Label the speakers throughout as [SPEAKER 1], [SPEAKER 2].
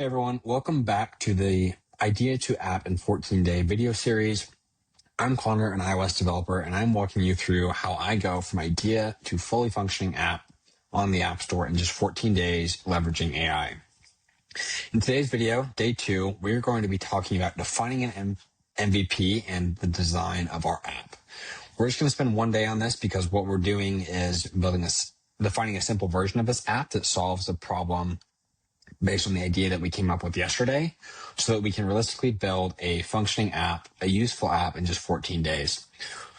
[SPEAKER 1] Hey everyone, welcome back to the Idea to App in 14-Day video series. I'm Connor, an iOS developer, and I'm walking you through how I go from idea to fully functioning app on the App Store in just 14 days leveraging AI. In today's video, day 2, we're going to be talking about defining an MVP and the design of our app. We're just going to spend one day on this because what we're doing is defining a simple version of this app that solves the problem based on the idea that we came up with yesterday so that we can realistically build a functioning app, a useful app in just 14 days.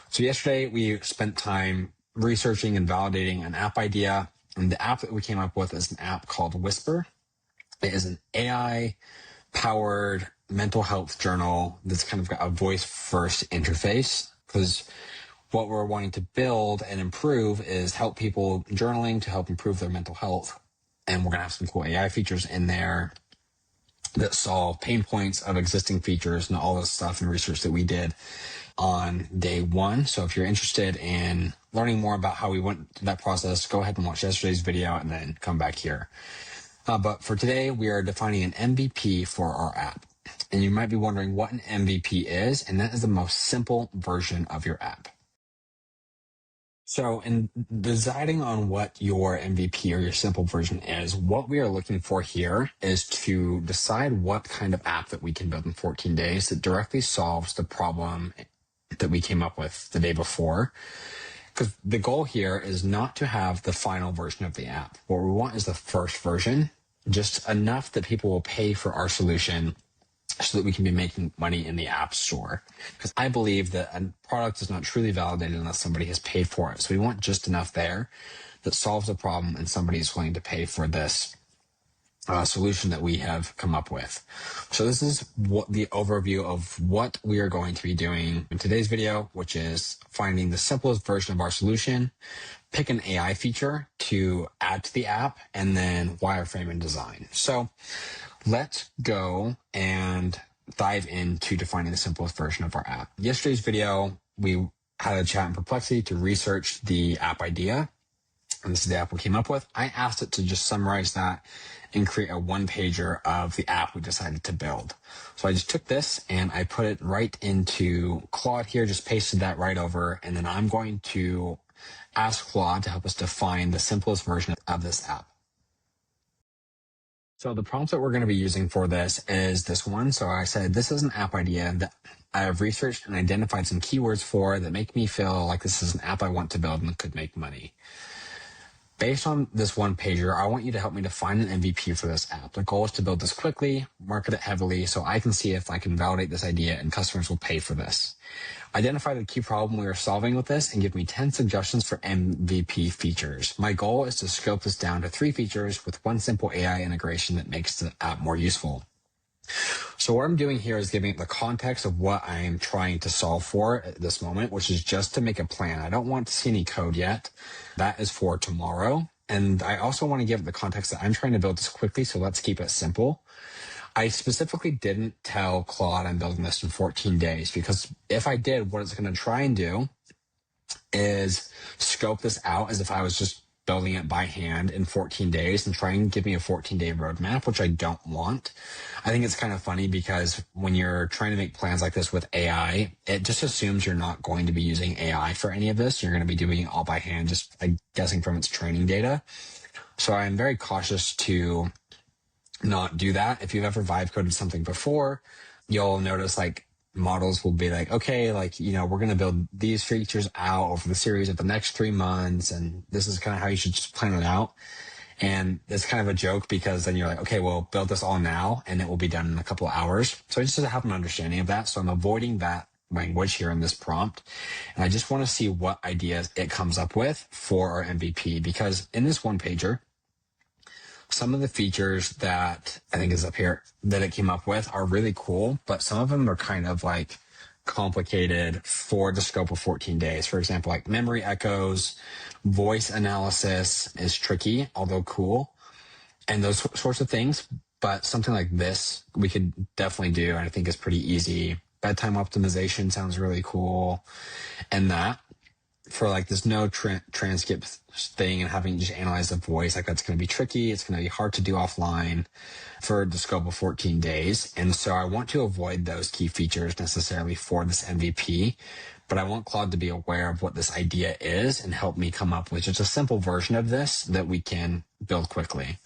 [SPEAKER 1] So yesterday we spent time researching and validating an app idea, and the app that we came up with is an app called Whisper. It is an AI-powered mental health journal that's kind of got a voice-first interface, because what we're wanting to build and improve is help people journaling to help improve their mental health. And we're going to have some cool AI features in there that solve pain points of existing features and all this stuff and research that we did on day 1. So if you're interested in learning more about how we went through that process, go ahead and watch yesterday's video and then come back here. But for today, we are defining an MVP for our app. And you might be wondering what an MVP is, and that is the most simple version of your app. So in deciding on what your MVP or your simple version is, what we are looking for here is to decide what kind of app that we can build in 14 days that directly solves the problem that we came up with the day before. Because the goal here is not to have the final version of the app. What we want is the first version, just enough that people will pay for our solution so that we can be making money in the App Store. Because I believe that a product is not truly validated unless somebody has paid for it. So we want just enough there that solves the problem and somebody is willing to pay for this solution that we have come up with. So this is what the overview of what we are going to be doing in today's video, which is finding the simplest version of our solution, pick an AI feature to add to the app, and then wireframe and design. So let's go and dive into defining the simplest version of our app. Yesterday's video, we had a chat in Perplexity to research the app idea. And this is the app we came up with. I asked it to just summarize that and create a one-pager of the app we decided to build. So I just took this and I put it right into Claude here, just pasted that right over. And then I'm going to ask Claude to help us define the simplest version of this app. So the prompts that we're going to be using for this is this one. So I said, this is an app idea that I have researched and identified some keywords for that make me feel like this is an app I want to build and could make money. Based on this one pager, I want you to help me define an MVP for this app. The goal is to build this quickly, market it heavily, so I can see if I can validate this idea and customers will pay for this. Identify the key problem we are solving with this and give me 10 suggestions for MVP features. My goal is to scope this down to 3 features with one simple AI integration that makes the app more useful. So what I'm doing here is giving the context of what I'm trying to solve for at this moment, which is just to make a plan. I don't want to see any code yet. That is for tomorrow. And I also want to give the context that I'm trying to build this quickly, so let's keep it simple. I specifically didn't tell Claude I'm building this in 14 days because if I did, what it's going to try and do is scope this out as if I was just building it by hand in 14 days and try and give me a 14-day roadmap, which I don't want. I think it's kind of funny because when you're trying to make plans like this with AI, it just assumes you're not going to be using AI for any of this. You're going to be doing it all by hand, just guessing from its training data. So I'm very cautious to not do that. If you've ever vibe coded something before, you'll notice models will be like, okay, we're going to build these features out over the series of the next 3 months. And this is kind of how you should just plan it out. And it's kind of a joke because then you're like, okay, well, build this all now and it will be done in a couple of hours. So I just have an understanding of that. So I'm avoiding that language here in this prompt. And I just want to see what ideas it comes up with for our MVP, because in this one pager, some of the features that I think is up here that it came up with are really cool, but some of them are kind of complicated for the scope of 14 days. For example, memory echoes, voice analysis is tricky, although cool, and those sorts of things. But something like this, we could definitely do, and I think is pretty easy. Bedtime optimization sounds really cool, and that. for like this no transcript thing and having to just analyze the voice, like that's going to be tricky. It's going to be hard to do offline for the scope of 14 days. And so I want to avoid those key features necessarily for this MVP, but I want Claude to be aware of what this idea is and help me come up with just a simple version of this that we can build quickly.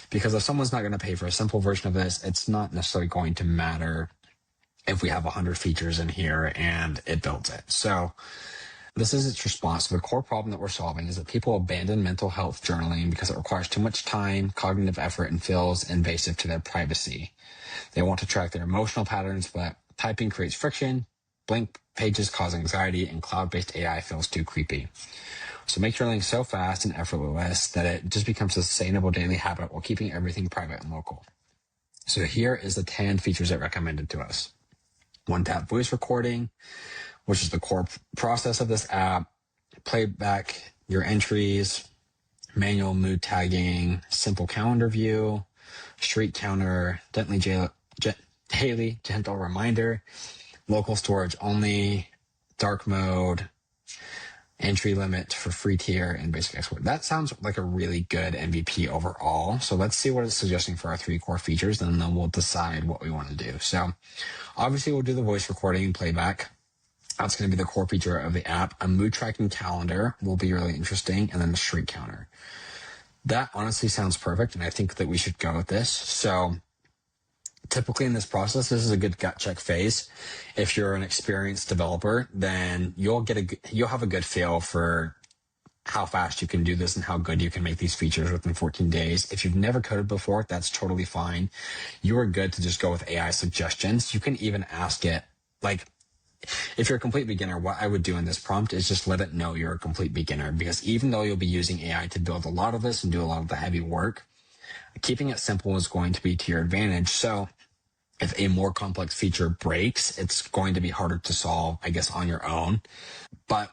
[SPEAKER 1] Because if someone's not going to pay for a simple version of this, it's not necessarily going to matter if we have 100 features in here and it builds it. So this is its response. So the core problem that we're solving is that people abandon mental health journaling because it requires too much time, cognitive effort, and feels invasive to their privacy. They want to track their emotional patterns, but typing creates friction, blank pages cause anxiety, and cloud-based AI feels too creepy. So make journaling so fast and effortless that it just becomes a sustainable daily habit while keeping everything private and local. So here is the 10 features that recommended to us. One-tap voice recording, which is the core process of this app, playback your entries, manual mood tagging, simple calendar view, streak counter, daily gentle reminder, local storage only, dark mode, entry limit for free tier, and basic export. That sounds like a really good MVP overall. So let's see what it's suggesting for our 3 core features, and then we'll decide what we want to do. So obviously we'll do the voice recording and playback. That's going to be the core feature of the app. A mood tracking calendar will be really interesting, and then the streak counter. That honestly sounds perfect, and I think that we should go with this. So typically in this process, this is a good gut check phase. If you're an experienced developer, then you'll have a good feel for how fast you can do this and how good you can make these features within 14 days. If you've never coded before, that's totally fine. You are good to just go with AI suggestions. You can even ask it, like, if you're a complete beginner, what I would do in this prompt is just let it know you're a complete beginner, because even though you'll be using AI to build a lot of this and do a lot of the heavy work, keeping it simple is going to be to your advantage. So if a more complex feature breaks, it's going to be harder to solve, I guess, on your own. But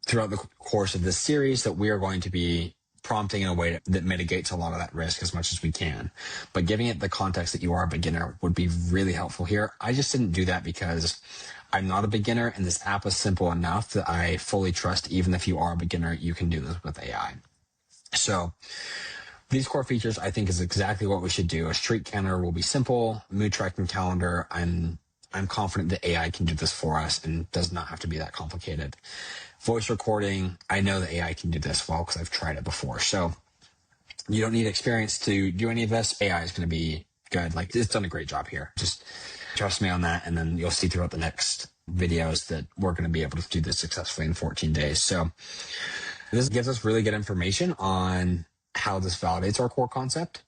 [SPEAKER 1] throughout the course of this series, that we are going to be prompting in a way that mitigates a lot of that risk as much as we can. But giving it the context that you are a beginner would be really helpful here. I just didn't do that because I'm not a beginner, and this app is simple enough that I fully trust even if you are a beginner, you can do this with AI. So these core features, I think, is exactly what we should do. A streak counter will be simple. Mood tracking calendar, I'm confident that AI can do this for us and does not have to be that complicated. Voice recording, I know that AI can do this well because I've tried it before. So you don't need experience to do any of this. AI is going to be good. Like, it's done a great job here. Just trust me on that, and then you'll see throughout the next videos that we're going to be able to do this successfully in 14 days. So this gives us really good information on how this validates our core concept.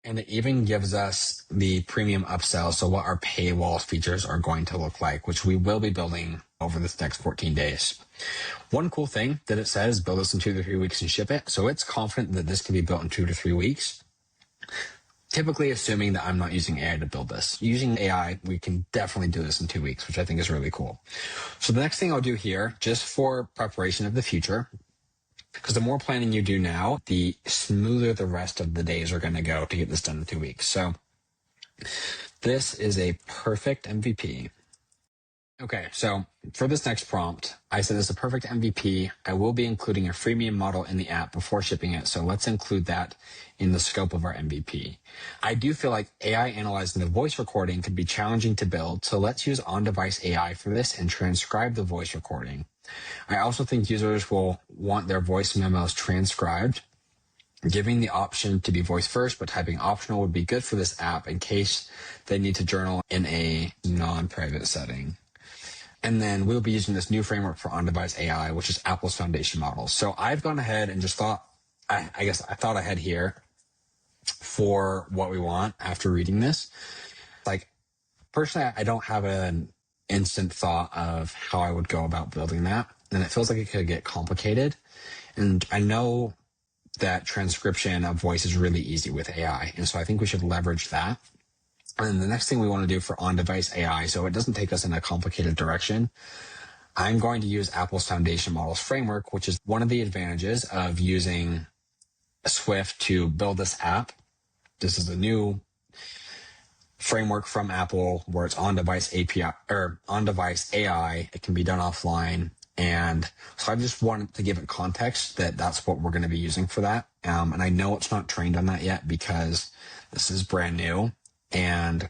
[SPEAKER 1] And it even gives us the premium upsell, so what our paywall features are going to look like, which we will be building over this next 14 days. One cool thing that it says, build this in 2 to 3 weeks and ship it. So it's confident that this can be built in 2 to 3 weeks. Typically assuming that I'm not using AI to build this. Using AI, we can definitely do this in 2 weeks, which I think is really cool. So the next thing I'll do here, just for preparation of the future, because the more planning you do now, the smoother the rest of the days are going to go to get this done in 2 weeks. So this is a perfect MVP. Okay, so for this next prompt, I said it's a perfect MVP. I will be including a freemium model in the app before shipping it, so let's include that in the scope of our MVP. I do feel like AI analyzing the voice recording could be challenging to build, so let's use on-device AI for this and transcribe the voice recording. I also think users will want their voice memos transcribed. Giving the option to be voice first, but typing optional would be good for this app in case they need to journal in a non-private setting. And then we'll be using this new framework for on-device AI, which is Apple's foundation model. So I've gone ahead and just thought, I thought ahead here for what we want after reading this. Like, personally, I don't have an instant thought of how I would go about building that. And it feels like it could get complicated. And I know that transcription of voice is really easy with AI. And so I think we should leverage that. And the next thing we want to do for on-device AI, so it doesn't take us in a complicated direction, I'm going to use Apple's foundation models framework, which is one of the advantages of using Swift to build this app. This is a new framework from Apple where it's on-device API or on-device AI. It can be done offline. And so I just wanted to give it context that that's what we're going to be using for that. And I know it's not trained on that yet because this is brand new, and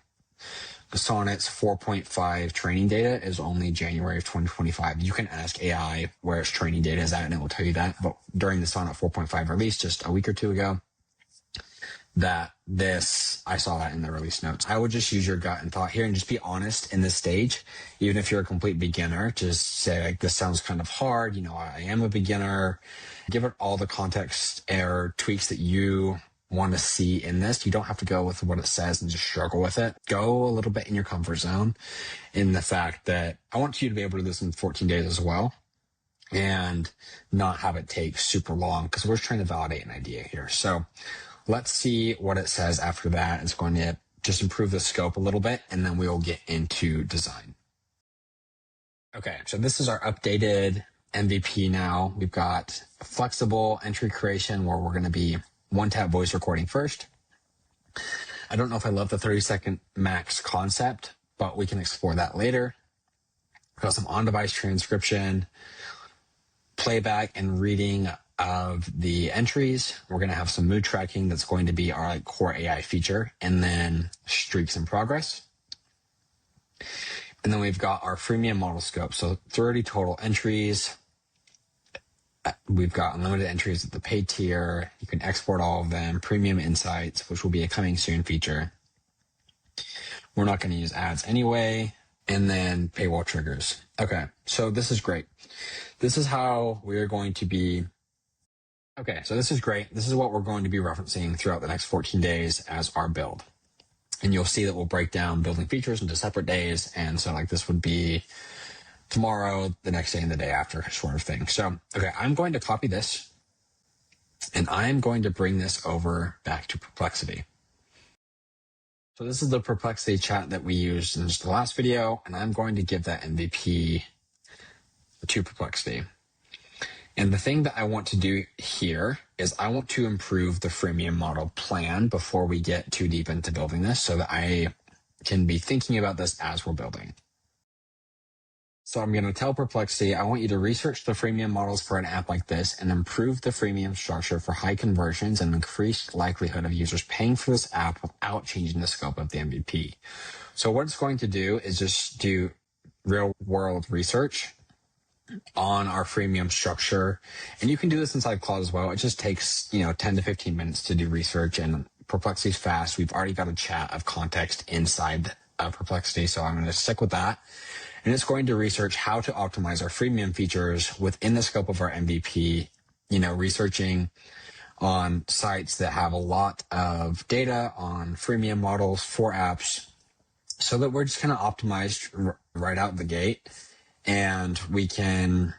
[SPEAKER 1] Sonnet's 4.5 training data is only January of 2025. You can ask AI where its training data is at, and it will tell you that. But during the Sonnet 4.5 release just a week or two ago, I saw that in the release notes. I would just use your gut and thought here and just be honest in this stage. Even if you're a complete beginner, just say, like, this sounds kind of hard. I am a beginner. Give it all the context or tweaks that you want to see in this. You don't have to go with what it says and just struggle with it. Go a little bit in your comfort zone in the fact that I want you to be able to do this in 14 days as well and not have it take super long because we're trying to validate an idea here. So let's see what it says after that. It's going to just improve the scope a little bit, and then we'll get into design. Okay, so this is our updated MVP now. We've got flexible entry creation where we're going to be one-tap voice recording first. I don't know if I love the 30-second max concept, but we can explore that later. We've got some on-device transcription, playback and reading of the entries. We're going to have some mood tracking that's going to be our core AI feature, and then streaks in progress. And then we've got our freemium model scope. So 30 total entries. We've got unlimited entries at the paid tier. You can export all of them. Premium insights, which will be a coming soon feature. We're not going to use ads anyway. And then paywall triggers. Okay, so this is great. This is how we're going to be. Okay, so this is great. This is what we're going to be referencing throughout the next 14 days as our build. And you'll see that we'll break down building features into separate days. And so this would be tomorrow, the next day, and the day after sort of thing. So, okay, I'm going to copy this and I'm going to bring this over back to Perplexity. So this is the Perplexity chat that we used in just the last video, and I'm going to give that MVP to Perplexity. And the thing that I want to do here is I want to improve the freemium model plan before we get too deep into building this so that I can be thinking about this as we're building. So I'm going to tell Perplexity, I want you to research the freemium models for an app like this and improve the freemium structure for high conversions and increased likelihood of users paying for this app without changing the scope of the MVP. So what it's going to do is just do real world research on our freemium structure. And you can do this inside Claude as well. It just takes, 10 to 15 minutes to do research, and Perplexity's fast. We've already got a chat of context inside Perplexity. So I'm going to stick with that. And it's going to research how to optimize our freemium features within the scope of our MVP, researching on sites that have a lot of data on freemium models for apps so that we're just kind of optimized right out the gate. And we can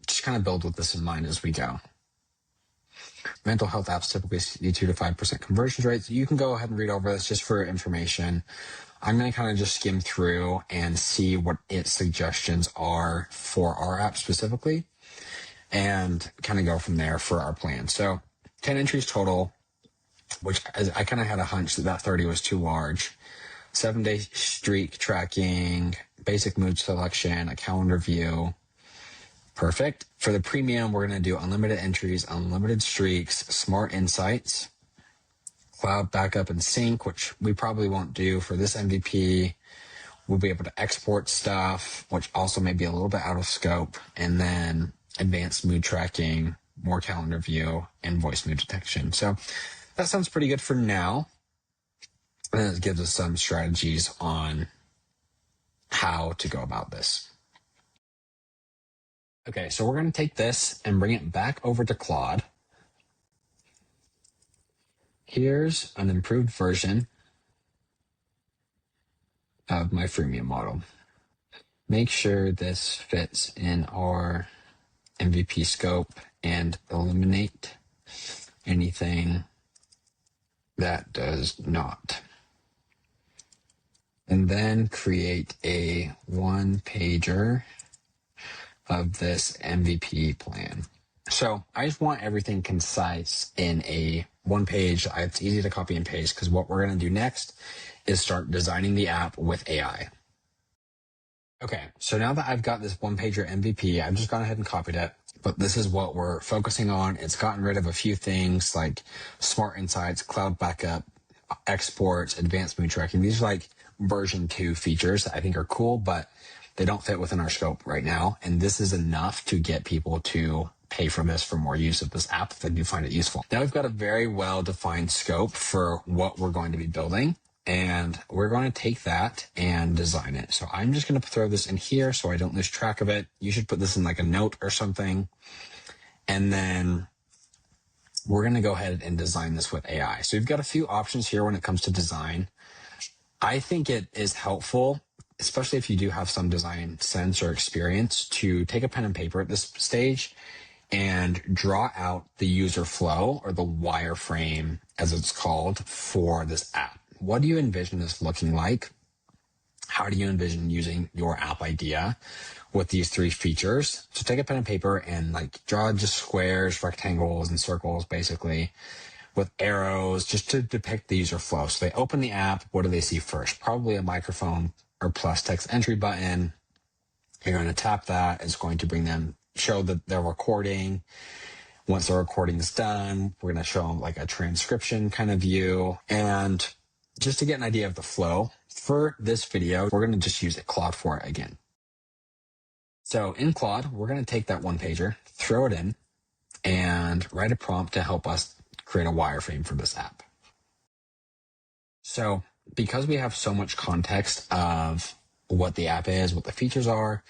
[SPEAKER 1] just kind of build with this in mind as we go. Mental health apps typically see 2 to 5% conversion rates. You can go ahead and read over this just for information. I'm going to kind of just skim through and see what its suggestions are for our app specifically and kind of go from there for our plan. So 10 entries total, which I kind of had a hunch that 30 was too large. 7-day streak tracking, basic mood selection, a calendar view. Perfect. For the premium, we're going to do unlimited entries, unlimited streaks, smart insights, cloud backup and sync, which we probably won't do for this MVP. We'll be able to export stuff, which also may be a little bit out of scope. And then advanced mood tracking, more calendar view, and voice mood detection. So that sounds pretty good for now. And it gives us some strategies on how to go about this. Okay, so we're going to take this and bring it back over to Claude. Here's an improved version of my freemium model. Make sure this fits in our MVP scope and eliminate anything that does not. And then create a one-pager of this MVP plan. So I just want everything concise in a one page. It's easy to copy and paste because what we're going to do next is start designing the app with AI. Okay, so now that I've got this one pager MVP, I've just gone ahead and copied it. But this is what we're focusing on. It's gotten rid of a few things like smart insights, cloud backup, exports, advanced mood tracking. These are like version 2 features that I think are cool, but they don't fit within our scope right now. And this is enough to get people to pay for this for more use of this app if they do find it useful. Now we've got a very well-defined scope for what we're going to be building. And we're going to take that and design it. So I'm just going to throw this in here so I don't lose track of it. You should put this in like a note or something. And then we're going to go ahead and design this with AI. So we've got a few options here when it comes to design. I think it is helpful, especially if you do have some design sense or experience, to take a pen and paper at this stage and draw out the user flow, or the wireframe as it's called, for this app. What do you envision this looking like? How do you envision using your app idea with these 3 features? So take a pen and paper and like draw just squares, rectangles, and circles, basically, with arrows, just to depict the user flow. So they open the app. What do they see first? Probably a microphone or plus text entry button. You're going to tap that. It's going to bring them, show that they're recording. Once the recording is done, we're going to show them like a transcription kind of view. And just to get an idea of the flow for this video, we're going to just use Claude for it again. So in Claude, we're going to take that one pager, throw it in, and write a prompt to help us create a wireframe for this app. So because we have so much context of what the app is, what the features are,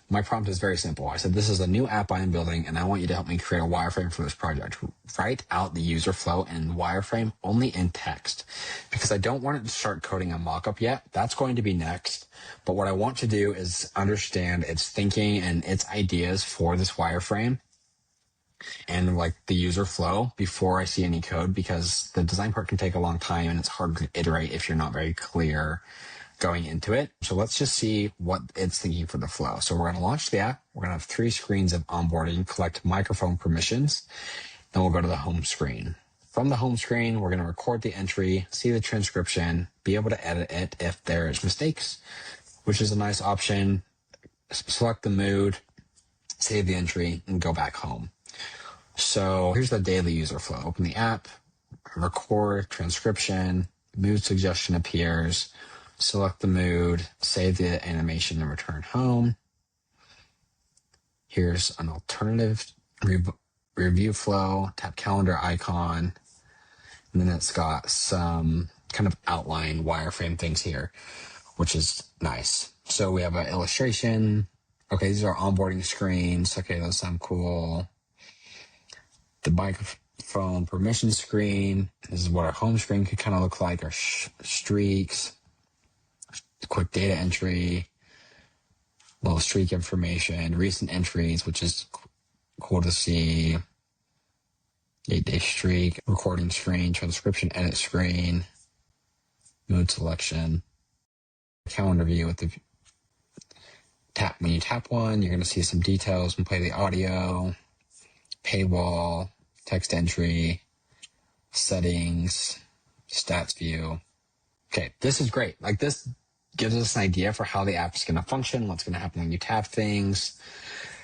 [SPEAKER 1] my prompt is very simple. I said, this is a new app I am building, and I want you to help me create a wireframe for this project. Write out the user flow and wireframe only in text, because I don't want it to start coding a mockup yet. That's going to be next. But what I want to do is understand its thinking and its ideas for this wireframe and like the user flow before I see any code, because the design part can take a long time and it's hard to iterate if you're not very clear going into it. So let's just see what it's thinking for the flow. So we're going to launch the app. We're going to have 3 screens of onboarding, collect microphone permissions, then we'll go to the home screen. From the home screen, we're going to record the entry, see the transcription, be able to edit it if there's mistakes, which is a nice option. Select the mood, save the entry, and go back home. So here's the daily user flow. Open the app, record transcription, mood suggestion appears, select the mood, save the animation, and return home. Here's an alternative review flow, tap calendar icon, and then it's got some kind of outline wireframe things here, which is nice. So we have an illustration. Okay, these are onboarding screens. Okay, those sound cool. The microphone permission screen. This is what our home screen could kind of look like, our streaks, quick data entry, little streak information, recent entries, which is cool to see, 8-day streak, recording screen, transcription edit screen, mood selection, calendar view with the tap. When you tap one, you're going to see some details and play the audio, paywall, text entry, settings, stats view. Okay, this is great. Like, this gives us an idea for how the app is going to function, what's going to happen when you tap things,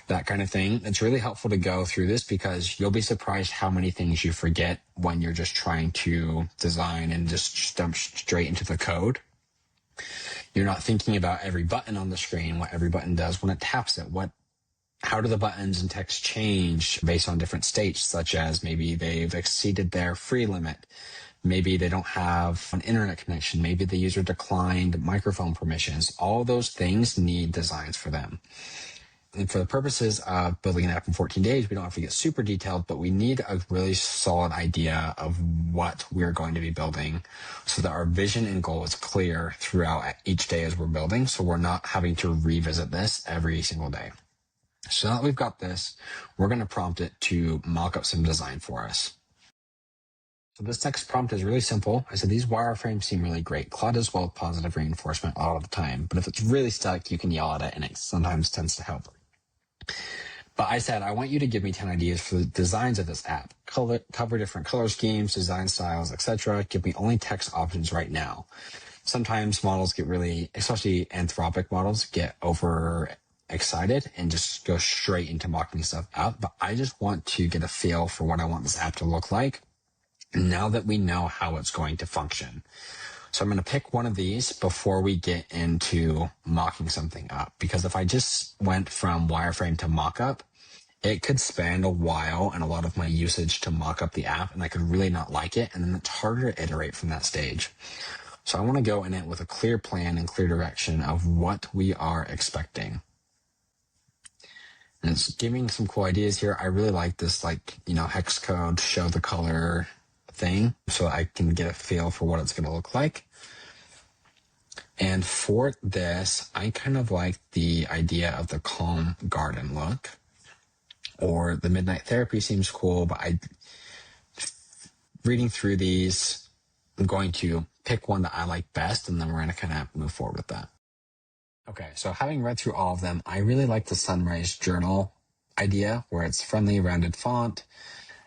[SPEAKER 1] that kind of thing. It's really helpful to go through this because you'll be surprised how many things you forget when you're just trying to design and just jump straight into the code. You're not thinking about every button on the screen, what every button does when it taps it, how do the buttons and text change based on different states, such as maybe they've exceeded their free limit. Maybe they don't have an internet connection. Maybe the user declined microphone permissions. All those things need designs for them. And for the purposes of building an app in 14 days, we don't have to get super detailed, but we need a really solid idea of what we're going to be building so that our vision and goal is clear throughout each day as we're building, so we're not having to revisit this every single day. So now that we've got this, we're going to prompt it to mock up some design for us. So this next prompt is really simple. I said, these wireframes seem really great. Claude does well with positive reinforcement a lot of the time, but if it's really stuck, you can yell at it, and it sometimes tends to help. But I said, I want you to give me 10 ideas for the designs of this app. Cover different color schemes, design styles, etc. Give me only text options right now. Sometimes models get really, especially Anthropic models, get over excited and just go straight into mocking stuff out. But I just want to get a feel for what I want this app to look like now that we know how it's going to function. So I'm going to pick one of these before we get into mocking something up, because if I just went from wireframe to mockup, it could spend a while and a lot of my usage to mock up the app, and I could really not like it. And then it's harder to iterate from that stage. So I want to go in it with a clear plan and clear direction of what we are expecting. And it's giving some cool ideas here. I really like this, hex code, show the color thing, so I can get a feel for what it's going to look like. And for this, I kind of like the idea of the calm garden look, or the midnight therapy seems cool, but reading through these, I'm going to pick one that I like best, and then we're going to kind of move forward with that. Okay, so having read through all of them, I really like the sunrise journal idea, where it's friendly, rounded font.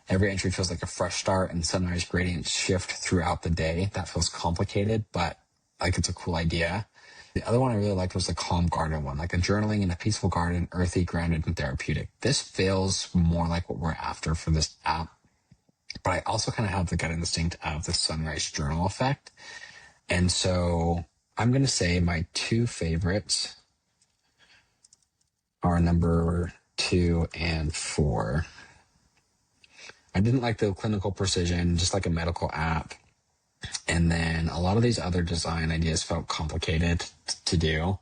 [SPEAKER 1] Every entry feels like a fresh start, and sunrise gradients shift throughout the day. That feels complicated, but it's a cool idea. The other one I really liked was the calm garden one, like a journaling in a peaceful garden, earthy, grounded, and therapeutic. This feels more like what we're after for this app, but I also kind of have the gut instinct of the sunrise journal effect. And so I'm going to say my two favorites are number 2 and 4. I didn't like the clinical precision, just like a medical app. And then a lot of these other design ideas felt complicated to do.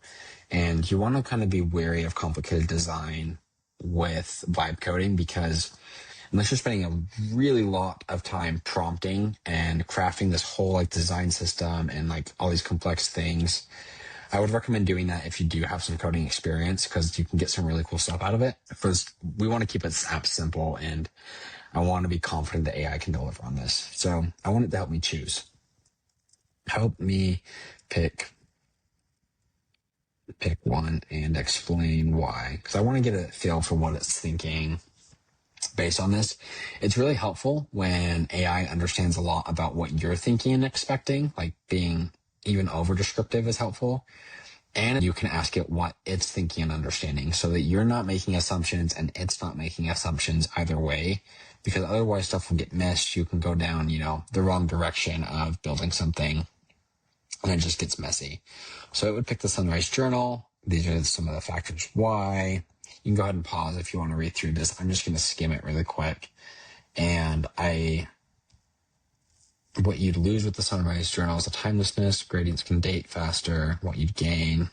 [SPEAKER 1] And you want to kind of be wary of complicated design with vibe coding, because unless you're spending a really lot of time prompting and crafting this whole design system and all these complex things, I would recommend doing that if you do have some coding experience, because you can get some really cool stuff out of it. First, we want to keep this app simple, and I want to be confident that AI can deliver on this. So I want it to help me choose. Help me pick one and explain why, because I want to get a feel for what it's thinking based on this. It's really helpful when AI understands a lot about what you're thinking and expecting, being even over descriptive is helpful. And you can ask it what it's thinking and understanding, so that you're not making assumptions and it's not making assumptions either way, because otherwise stuff will get missed. You can go down, the wrong direction of building something, and it just gets messy. So it would pick the sunrise journal. These are some of the factors why. You can go ahead and pause if you want to read through this. I'm just going to skim it really quick. And what you'd lose with the sunrise journal is the timelessness. Gradients can date faster. What you'd gain.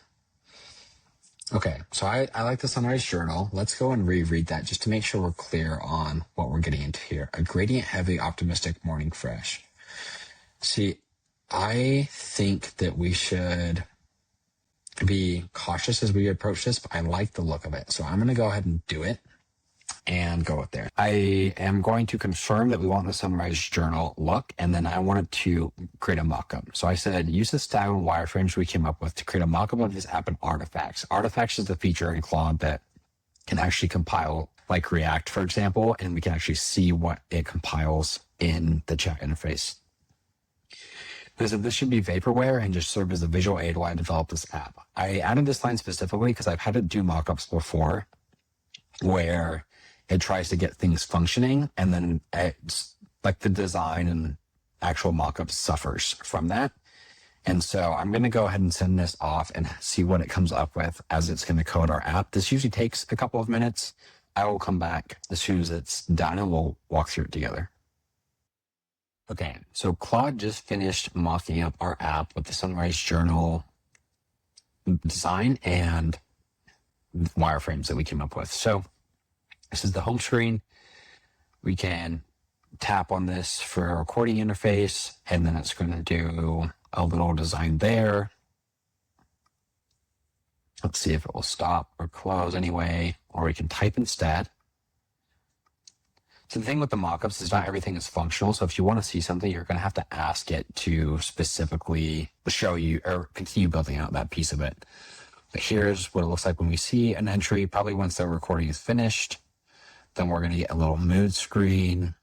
[SPEAKER 1] Okay, so I like the sunrise journal. Let's go and reread that just to make sure we're clear on what we're getting into here. A gradient heavy, optimistic, morning fresh. See, I think that we should be cautious as we approach this, but I like the look of it. So I'm going to go ahead and do it and go with there. I am going to confirm that we want the sunrise journal look, and then I wanted to create a mockup. So I said, use the style and wireframes we came up with to create a mockup of this app in Artifacts. Artifacts is the feature in Claude that can actually compile like React, for example, and we can actually see what it compiles in the chat interface. This should be vaporware and just serve as a visual aid while I develop this app. I added this line specifically because I've had to do mockups before where it tries to get things functioning, and then it's the design and actual mockup suffers from that. And so I'm going to go ahead and send this off and see what it comes up with as it's going to code our app. This usually takes a couple of minutes. I will come back as soon as it's done and we'll walk through it together. Okay, so Claude just finished mocking up our app with the sunrise journal design and wireframes that we came up with. So this is the home screen. We can tap on this for a recording interface, and then it's going to do a little design there. Let's see if it will stop or close anyway, or we can type instead. So the thing with the mockups is not everything is functional. So if you want to see something, you're going to have to ask it to specifically show you or continue building out that piece of it. But here's what it looks like when we see an entry, probably once the recording is finished. Then we're going to get a little mood screen.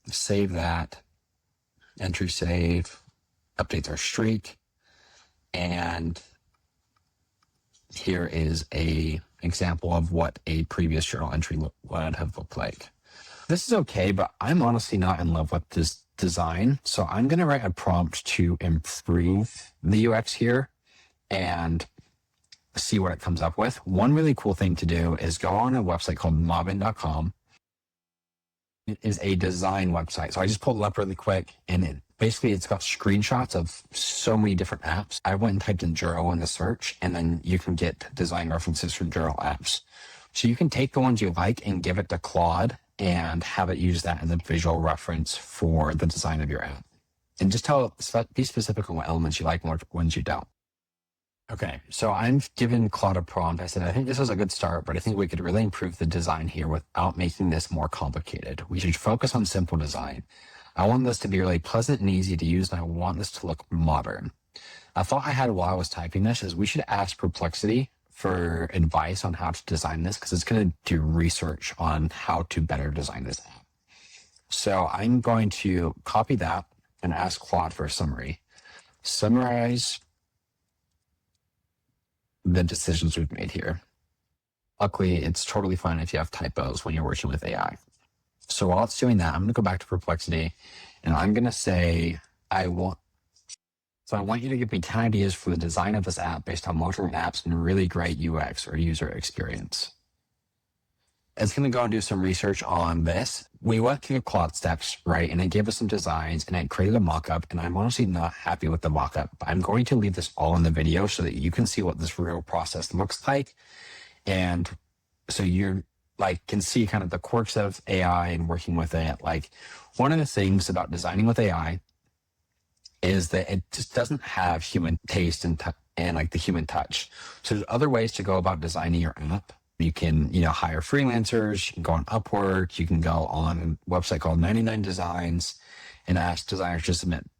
[SPEAKER 1] Save that. Entry save. updates our streak. And here is a example of what a previous journal entry would have looked like. This is okay, but I'm honestly not in love with this design. So I'm going to write a prompt to improve the UX here and see what it comes up with. One really cool thing to do is go on a website called mobbin.com. It is a design website. So I just pulled it up really quick, and it's got screenshots of so many different apps. I went and typed in Journal in the search, and then you can get design references from Journal apps. So you can take the ones you like and give it to Claude and have it use that as a visual reference for the design of your app. And just be specific on what elements you like and what ones you don't. Okay, so I'm giving Claude a prompt. I said, I think this is a good start, but I think we could really improve the design here without making this more complicated. We should focus on simple design. I want this to be really pleasant and easy to use, and I want this to look modern. A thought I had while I was typing this is we should ask Perplexity for advice on how to design this, because it's going to do research on how to better design this app. So I'm going to copy that and ask Claude for a summary. Summarize the decisions we've made here. Luckily, it's totally fine if you have typos when you're working with AI. So while it's doing that, I'm going to go back to Perplexity, and I'm going to say, I want you to give me 10 ideas for the design of this app based on modern apps and really great UX or user experience. It's going to go and do some research on this. We went through the Claude steps, right? And it gave us some designs, and it created a mockup, and I'm honestly not happy with the mockup. But I'm going to leave this all in the video so that you can see what this real process looks like. And so you're can see kind of the quirks of AI and working with it. Like, one of the things about designing with AI is that it just doesn't have human taste and the human touch. So there's other ways to go about designing your app. You can, hire freelancers. You can go on Upwork. You can go on a website called 99 Designs and ask designers to submit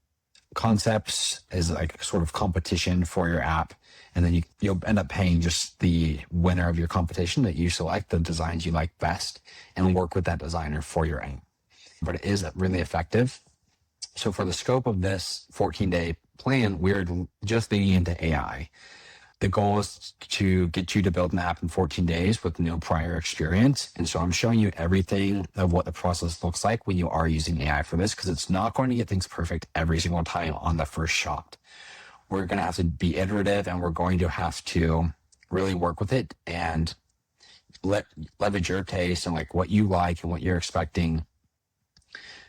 [SPEAKER 1] concepts as like sort of competition for your app. And then you'll end up paying just the winner of your competition that you select, the designs you like best, and work with that designer for your app. But it is really effective. So for the scope of this 14-day plan, we're just leaning into AI. The goal is to get you to build an app in 14 days with no prior experience. And so I'm showing you everything of what the process looks like when you are using AI for this, because it's not going to get things perfect every single time on the first shot. We're going to have to be iterative, and we're going to have to really work with it and leverage your taste and what you like and what you're expecting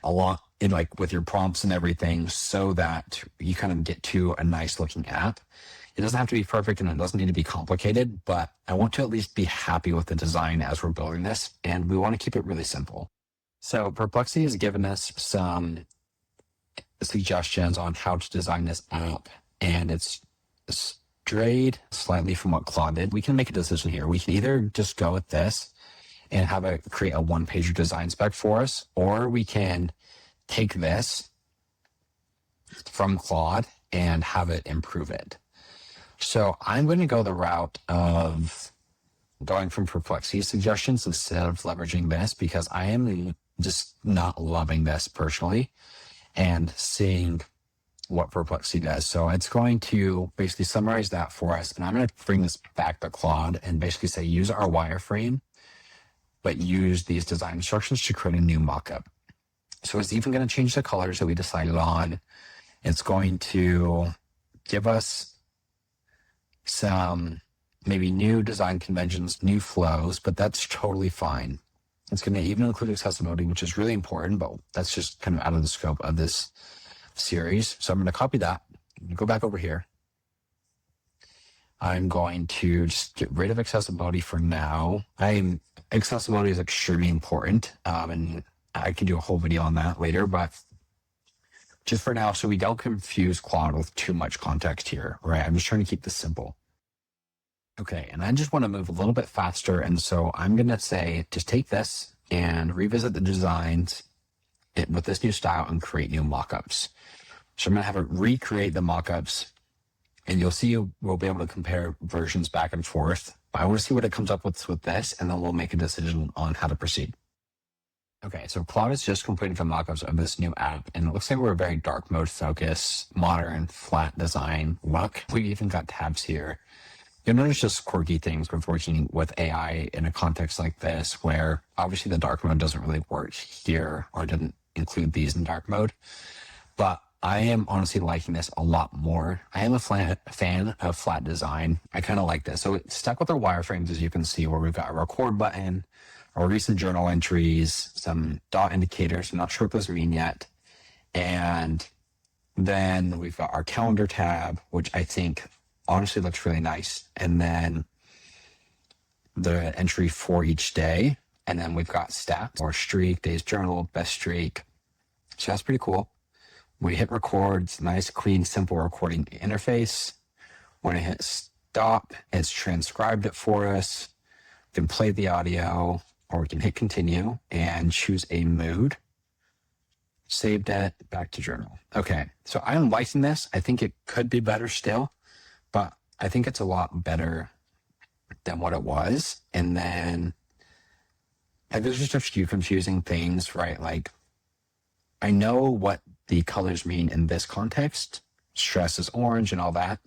[SPEAKER 1] along in with your prompts and everything, so that you kind of get to a nice looking app. It doesn't have to be perfect, and it doesn't need to be complicated, but I want to at least be happy with the design as we're building this, and we want to keep it really simple. So Perplexity has given us some suggestions on how to design this app, and it's strayed slightly from what Claude did. We can make a decision here. We can either just go with this and have it create a one-pager design spec for us, or we can take this from Claude and have it improve it. So I'm going to go the route of going from Perplexity suggestions instead of leveraging this, because I am just not loving this personally, and seeing what Perplexity does. So it's going to basically summarize that for us. And I'm going to bring this back to Claude and basically say, use our wireframe, but use these design instructions to create a new mockup. So it's even going to change the colors that we decided on. It's going to give us some maybe new design conventions, new flows, but that's totally fine. It's going to even include accessibility, which is really important, but that's just kind of out of the scope of this series. So I'm going to copy that, go back over here. I'm going to just get rid of accessibility for now. Accessibility is extremely important, and I can do a whole video on that later, but just for now, so we don't confuse Claude with too much context here, right? I'm just trying to keep this simple. Okay, and I just want to move a little bit faster, and so I'm going to say, just take this and revisit the designs with this new style and create new mockups. So I'm going to have it recreate the mockups, and you'll see we'll be able to compare versions back and forth. But I want to see what it comes up with this, and then we'll make a decision on how to proceed. Okay, so Claude is just completing the mockups of this new app, and it looks like we're a very dark mode focus, modern, flat design look. We even got tabs here. You'll notice just quirky things with working with AI in a context like this, where obviously the dark mode doesn't really work here or didn't include these in dark mode. But I am honestly liking this a lot more. I am a fan of flat design. I kind of like this. So it's stuck with our wireframes, as you can see, where we've got a record button, our recent journal entries, some dot indicators. I'm not sure what those mean yet. And then we've got our calendar tab, which I think honestly looks really nice. And then the entry for each day. And then we've got stats or streak, days journal, best streak. So that's pretty cool. We hit record, it's nice, clean, simple recording interface. When I hit stop, it's transcribed it for us. We can play the audio, or we can hit continue and choose a mood. Saved it, back to journal. Okay, so I'm liking this. I think it could be better still, but I think it's a lot better than what it was. And then there's just a few confusing things, right? Like, I know what the colors mean in this context. Stress is orange and all that,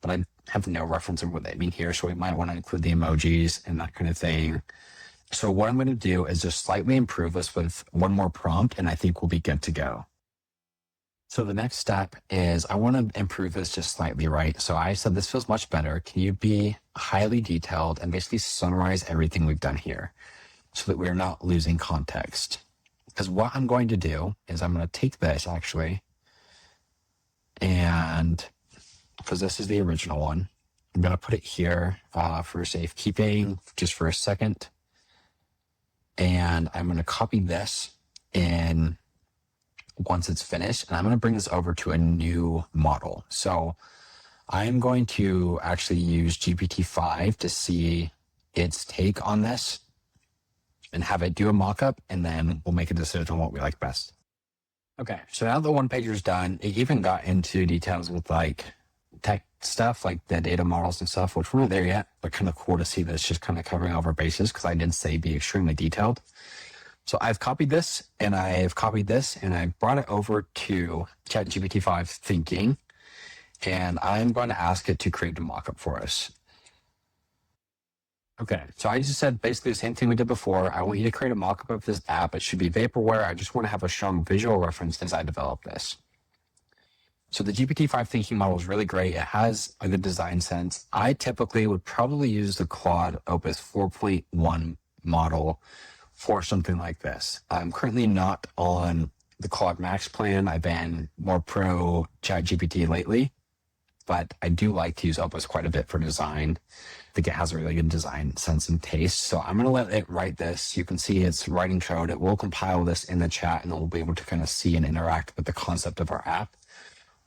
[SPEAKER 1] but I have no reference of what they mean here. So we might want to include the emojis and that kind of thing. So what I'm going to do is just slightly improve this with one more prompt, and I think we'll be good to go. So the next step is I want to improve this just slightly, right? So I said this feels much better. Can you be highly detailed and basically summarize everything we've done here so that we're not losing context? Because what I'm going to do is I'm going to take this actually, and because this is the original one, I'm going to put it here for safekeeping just for a second. And I'm going to copy this in once it's finished, and I'm going to bring this over to a new model. So I'm going to actually use GPT-5 to see its take on this and have it do a mock-up, and then we'll make a decision on what we like best. Okay, so now the one pager is done. It even got into details with like tech stuff, like the data models and stuff, which we're not there yet, but kind of cool to see this just kind of covering all of our bases, because I did say be extremely detailed. So I've copied this and I've copied this and I brought it over to ChatGPT-5 thinking, and I'm going to ask it to create a mockup for us. Okay, so I just said basically the same thing we did before. I want you to create a mockup of this app. It should be vaporware. I just want to have a strong visual reference as I develop this. So the GPT-5 thinking model is really great. It has a good design sense. I typically would probably use the Claude Opus 4.1 model for something like this. I'm currently not on the Claude Max plan. I've been more pro ChatGPT lately, but I do like to use Opus quite a bit for design. I think it has a really good design sense and taste. So I'm going to let it write this. You can see it's writing code. It will compile this in the chat, and then we'll be able to kind of see and interact with the concept of our app.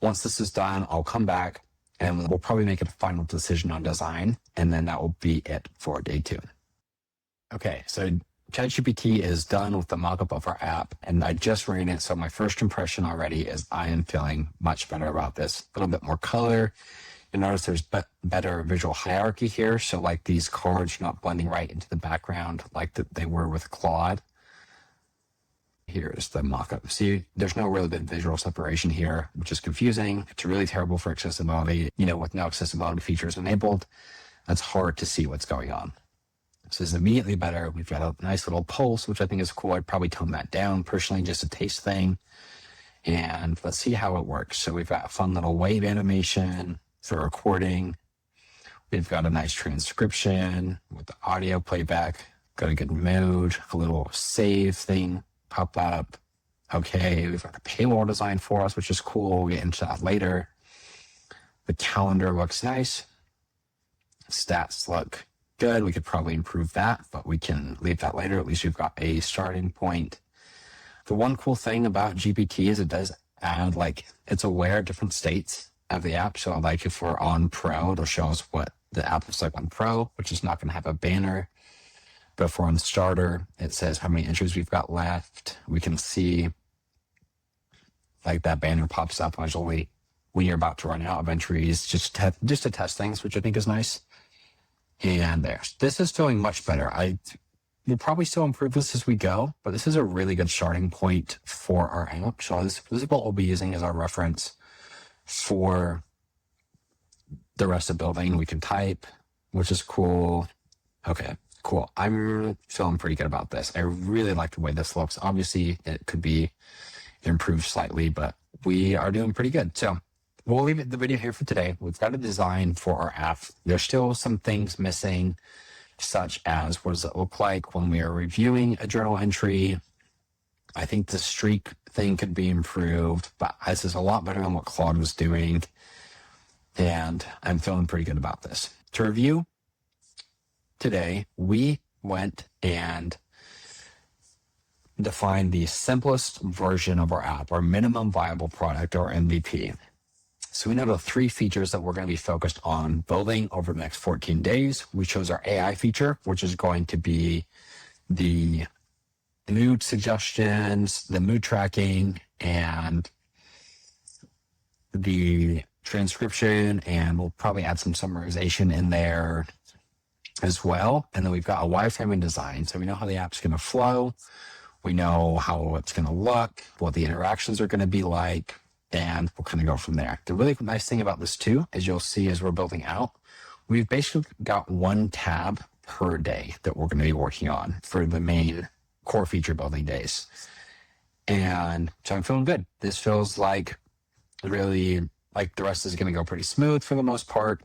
[SPEAKER 1] Once this is done, I'll come back and we'll probably make a final decision on design, and then that will be it for day 2. Okay, so ChatGPT is done with the mockup of our app, and I just ran it. So my first impression already is I am feeling much better about this. A little bit more color. You'll notice there's better visual hierarchy here. So like these cards not blending right into the background like they were with Claude. Here's the mockup. See, there's no really good visual separation here, which is confusing. It's really terrible for accessibility. With no accessibility features enabled, that's hard to see what's going on. This is immediately better. We've got a nice little pulse, which I think is cool. I'd probably tone that down personally, just a taste thing. And let's see how it works. So we've got a fun little wave animation for recording. We've got a nice transcription with the audio playback. Got a good mood, a little save thing pop up. Okay, we've got a paywall design for us, which is cool. We'll get into that later. The calendar looks nice. Stats look good. We could probably improve that, but we can leave that later. At least we've got a starting point. The one cool thing about GPT is it does add, it's aware of different states of the app. So if we're on Pro, it'll show us what the app looks like on Pro, which is not going to have a banner. But if we're on Starter, it says how many entries we've got left. We can see that banner pops up when you're about to run out of entries, just to test things, which I think is nice. And this is feeling much better. We'll probably still improve this as we go, but this is a really good starting point for our app. So this is what we'll be using as our reference for the rest of the building. We can type, which is cool. Okay, cool. I'm feeling pretty good about this. I really like the way this looks. Obviously, it could be improved slightly, but we are doing pretty good. So we'll leave the video here for today. We've got a design for our app. There's still some things missing, such as what does it look like when we are reviewing a journal entry. I think the streak thing could be improved, but this is a lot better than what Claude was doing. And I'm feeling pretty good about this. To review, today we went and defined the simplest version of our app, our minimum viable product, or MVP. So we know the 3 features that we're going to be focused on building over the next 14 days. We chose our AI feature, which is going to be the mood suggestions, the mood tracking, and the transcription, and we'll probably add some summarization in there as well. And then we've got a wireframing design. So we know how the app's going to flow. We know how it's going to look, what the interactions are going to be like, and we'll kind of go from there. The really nice thing about this too, as you'll see as we're building out, we've basically got 1 tab per day that we're going to be working on for the main core feature building days. And so I'm feeling good. This feels like really like the rest is going to go pretty smooth for the most part.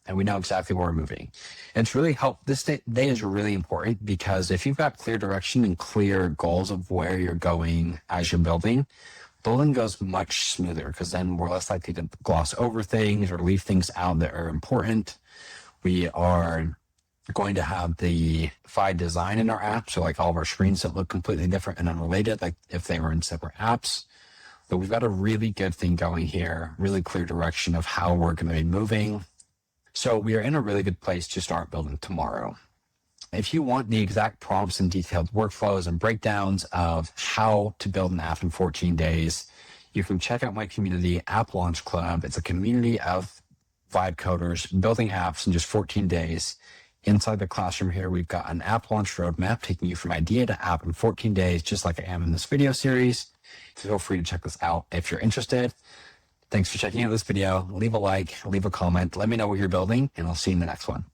[SPEAKER 1] And we know exactly where we're moving. And it's really helped. This day is really important because if you've got clear direction and clear goals of where you're going as you're building goes much smoother because then we're less likely to gloss over things or leave things out that are important. We are going to have the FI design in our app. So like all of our screens that look completely different and unrelated, like if they were in separate apps. But we've got a really good thing going here, really clear direction of how we're going to be moving. So we are in a really good place to start building tomorrow. If you want the exact prompts and detailed workflows and breakdowns of how to build an app in 14 days, you can check out my community, App Launch Club. It's a community of vibe coders building apps in just 14 days. Inside the classroom here, we've got an app launch roadmap taking you from idea to app in 14 days, just like I am in this video series. So feel free to check this out if you're interested. Thanks for checking out this video. Leave a like, leave a comment, let me know what you're building, and I'll see you in the next one.